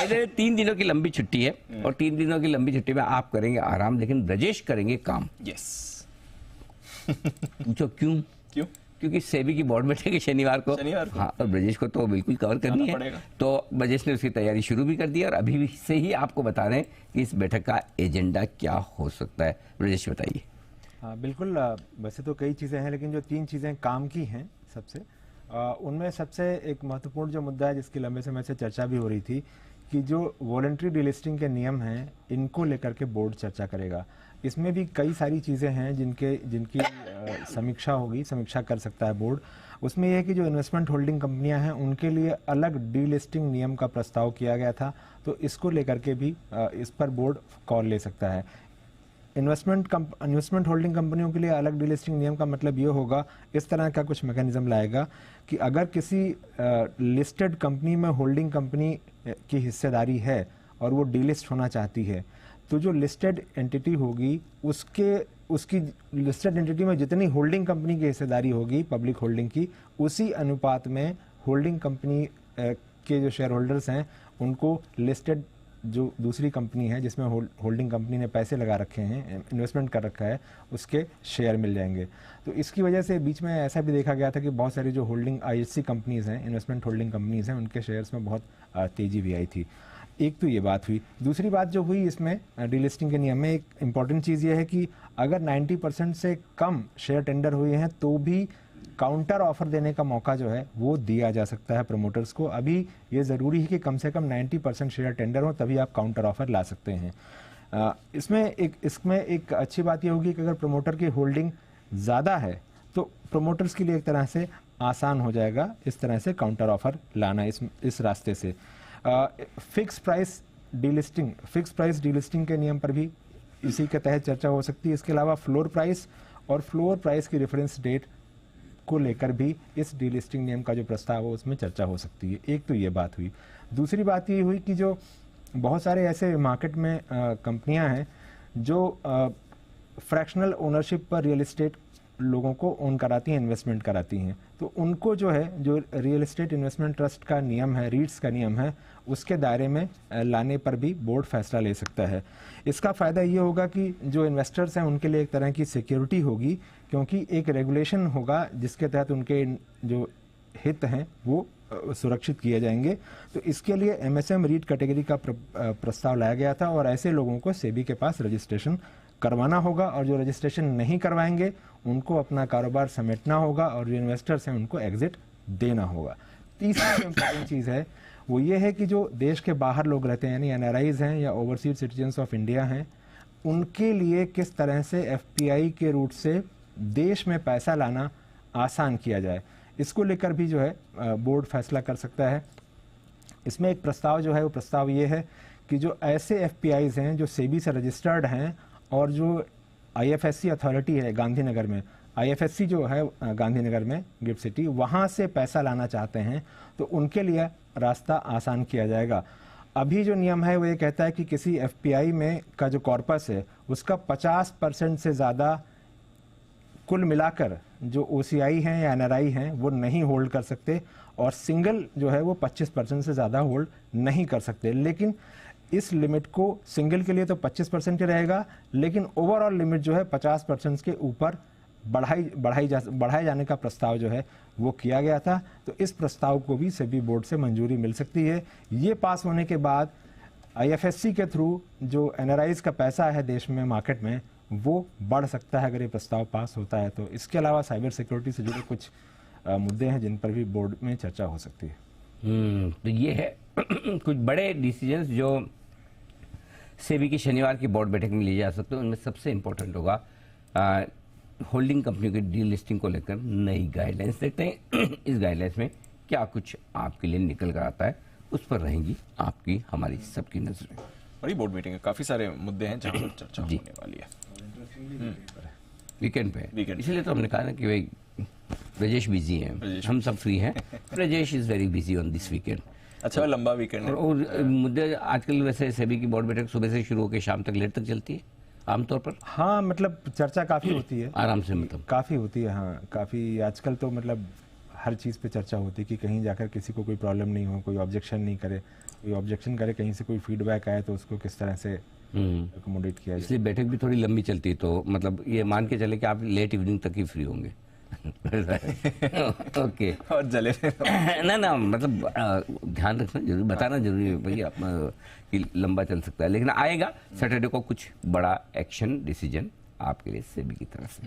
Bye 3 दिनों की लंबी छुट्टी है और 3 दिनों की लंबी छुट्टी में आप करेंगे आराम, लेकिन ब्रजेश करेंगे काम। यस। पूछो क्यों? क्यों? क्योंकि सेबी की बोर्ड बैठक है शनिवार को। हाँ, और ब्रजेश को तो बिल्कुल कवर करनी है, तो ब्रजेश ने उसकी तैयारी शुरू भी कर दी और अभी से ही आपको बता रहे हैं कि इस बैठक का एजेंडा क्या हो सकता है। ब्रजेश बताइए। हाँ बिल्कुल, वैसे तो कई चीज़ें हैं, लेकिन जो 3 चीज़ें काम की हैं सबसे, उनमें सबसे एक महत्वपूर्ण जो मुद्दा है जिसकी लंबे समय से चर्चा भी हो रही थी कि जो वॉलंटरी डिलिस्टिंग के नियम हैं इनको लेकर के बोर्ड चर्चा करेगा। इसमें भी कई सारी चीज़ें हैं जिनकी समीक्षा होगी, समीक्षा कर सकता है बोर्ड। उसमें यह है कि जो इन्वेस्टमेंट होल्डिंग कंपनियां हैं उनके लिए अलग डीलिस्टिंग नियम का प्रस्ताव किया गया था, तो इसको लेकर के भी इस पर बोर्ड कॉल ले सकता है। इन्वेस्टमेंट होल्डिंग कंपनियों के लिए अलग डीलिस्टिंग नियम का मतलब ये होगा, इस तरह का कुछ मैकेनिज्म लाएगा कि अगर किसी लिस्टेड कंपनी में होल्डिंग कंपनी की हिस्सेदारी है और वो डीलिस्ट होना चाहती है, तो जो लिस्टेड एंटिटी होगी उसकी लिस्टेड एंटिटी में जितनी होल्डिंग कंपनी की हिस्सेदारी होगी पब्लिक होल्डिंग की, उसी अनुपात में होल्डिंग कंपनी के जो शेयर होल्डर्स हैं उनको लिस्टेड जो दूसरी कंपनी है जिसमें होल्डिंग कंपनी ने पैसे लगा रखे हैं, इन्वेस्टमेंट कर रखा है, उसके शेयर मिल जाएंगे। तो इसकी वजह से बीच में ऐसा भी देखा गया था कि बहुत सारी जो होल्डिंग आईएससी कंपनीज़ हैं, इन्वेस्टमेंट होल्डिंग कंपनीज़ हैं, उनके शेयर्स में बहुत तेज़ी भी आई थी। एक तो ये बात हुई। दूसरी बात जो हुई इसमें डीलिस्टिंग के नियम में एक इम्पॉर्टेंट चीज़ ये है कि अगर 90% से कम शेयर टेंडर हुए हैं तो भी काउंटर ऑफर देने का मौका जो है वो दिया जा सकता है प्रमोटर्स को। अभी ये ज़रूरी है कि कम से कम 90% शेयर टेंडर हो, तभी आप काउंटर ऑफर ला सकते हैं। इसमें एक अच्छी बात ये होगी कि अगर प्रमोटर की होल्डिंग ज़्यादा है तो प्रमोटर्स के लिए एक तरह से आसान हो जाएगा इस तरह से काउंटर ऑफर लाना इस रास्ते से। फिक्स प्राइस डीलिस्टिंग के नियम पर भी इसी के तहत चर्चा हो सकती है। इसके अलावा फ्लोर प्राइस की रेफरेंस डेट को लेकर भी इस डीलिस्टिंग नियम का जो प्रस्ताव है उसमें चर्चा हो सकती है। एक तो ये बात हुई। दूसरी बात ये हुई कि जो बहुत सारे ऐसे मार्केट में कंपनियां हैं जो फ्रैक्शनल ओनरशिप पर रियल एस्टेट लोगों को ओन कराती हैं, इन्वेस्टमेंट कराती हैं, तो उनको जो है जो रियल एस्टेट इन्वेस्टमेंट ट्रस्ट का नियम है, रीट्स का नियम है, उसके दायरे में लाने पर भी बोर्ड फैसला ले सकता है। इसका फ़ायदा ये होगा कि जो इन्वेस्टर्स हैं उनके लिए एक तरह की सिक्योरिटी होगी, क्योंकि एक रेगुलेशन होगा जिसके तहत उनके जो हित हैं वो सुरक्षित किए जाएंगे। तो इसके लिए एमएसएम रीट कैटेगरी का प्रस्ताव लाया गया था और ऐसे लोगों को सेबी के पास रजिस्ट्रेशन करवाना होगा और जो रजिस्ट्रेशन नहीं करवाएंगे उनको अपना कारोबार समेटना होगा और जो इन्वेस्टर्स हैं उनको एग्जिट देना होगा। तीसरी जो इम्पोर्टेंट चीज़ है वो ये है कि जो देश के बाहर लोग रहते हैं यानी एनआरआईज हैं या ओवरसीज सिटीजन्स ऑफ इंडिया हैं, उनके लिए किस तरह से एफपीआई के रूट से देश में पैसा लाना आसान किया जाए, इसको लेकर भी जो है बोर्ड फैसला कर सकता है। इसमें एक प्रस्ताव जो है वो प्रस्ताव ये है कि जो ऐसे एफपीआईज हैं जो सेबी से रजिस्टर्ड हैं और जो आईएफएससी अथॉरिटी है गांधीनगर में, आईएफएससी जो है गांधीनगर में गिफ्ट सिटी, वहाँ से पैसा लाना चाहते हैं तो उनके लिए रास्ता आसान किया जाएगा। अभी जो नियम है वो ये कहता है कि किसी एफपीआई में का जो कॉर्पस है उसका 50% से ज़्यादा कुल मिलाकर जो ओसीआई हैं या एनआरआई हैं वो नहीं होल्ड कर सकते और सिंगल जो है वो 25% से ज़्यादा होल्ड नहीं कर सकते। लेकिन इस लिमिट को सिंगल के लिए तो 25% ही रहेगा, लेकिन ओवरऑल लिमिट जो है 50% के ऊपर बढ़ाए जाने का प्रस्ताव जो है वो किया गया था। तो इस प्रस्ताव को भी सेबी बोर्ड से मंजूरी मिल सकती है। ये पास होने के बाद आईएफएससी के थ्रू जो एनआरआईज का पैसा है देश में मार्केट में वो बढ़ सकता है अगर ये प्रस्ताव पास होता है तो। इसके अलावा साइबर सिक्योरिटी से जुड़े कुछ मुद्दे हैं जिन पर भी बोर्ड में चर्चा हो सकती है। तो ये है कुछ बड़े डिसीजंस जो सेबी की शनिवार की बोर्ड बैठक में लिए जा सकते हैं। उनमें सबसे इम्पोर्टेंट होगा होल्डिंग कंपनियों की डीलिस्टिंग को लेकर नई गाइडलाइंस देखते हैं। इस गाइडलाइंस में क्या कुछ आपके लिए निकल कर आता है उस पर रहेंगी आपकी हमारी सबकी नजरें। बड़ी बोर्ड मीटिंग है, काफी सारे मुद्दे हैं जहां पर चर्चा होने वाली है। वीकेंड पे इसलिए तो हमने कहा ना कि भाई ब्रजेश बिजी हैं, हम सब फ्री हैं। Brajesh is very busy on this weekend. अच्छा, लंबा वीकेंड है। और मुद्दे आजकल वैसे सेबी की बोर्ड बैठक सुबह से शुरू होकर शाम तक लेट तक चलती है आमतौर पर। हाँ, मतलब चर्चा काफ़ी होती है आराम से, मतलब काफ़ी होती है। हाँ, काफ़ी आजकल तो मतलब हर चीज़ पे चर्चा होती है कि कहीं जाकर किसी को कोई प्रॉब्लम नहीं हो, कोई ऑब्जेक्शन नहीं करे, कोई ऑब्जेक्शन करे, कहीं से कोई फीडबैक आए तो उसको किस तरह से अकोमोडेट किया जाए। इसलिए बैठक भी थोड़ी लंबी चलती है, तो मतलब ये मान के चले कि आप लेट इवनिंग तक ही फ्री होंगे। ओके। और जले ना मतलब ध्यान रखना जरूरी, बताना जरूरी है भैया कि लंबा चल सकता है, लेकिन आएगा सैटरडे को कुछ बड़ा एक्शन डिसीजन आपके लिए सेबी की तरफ से।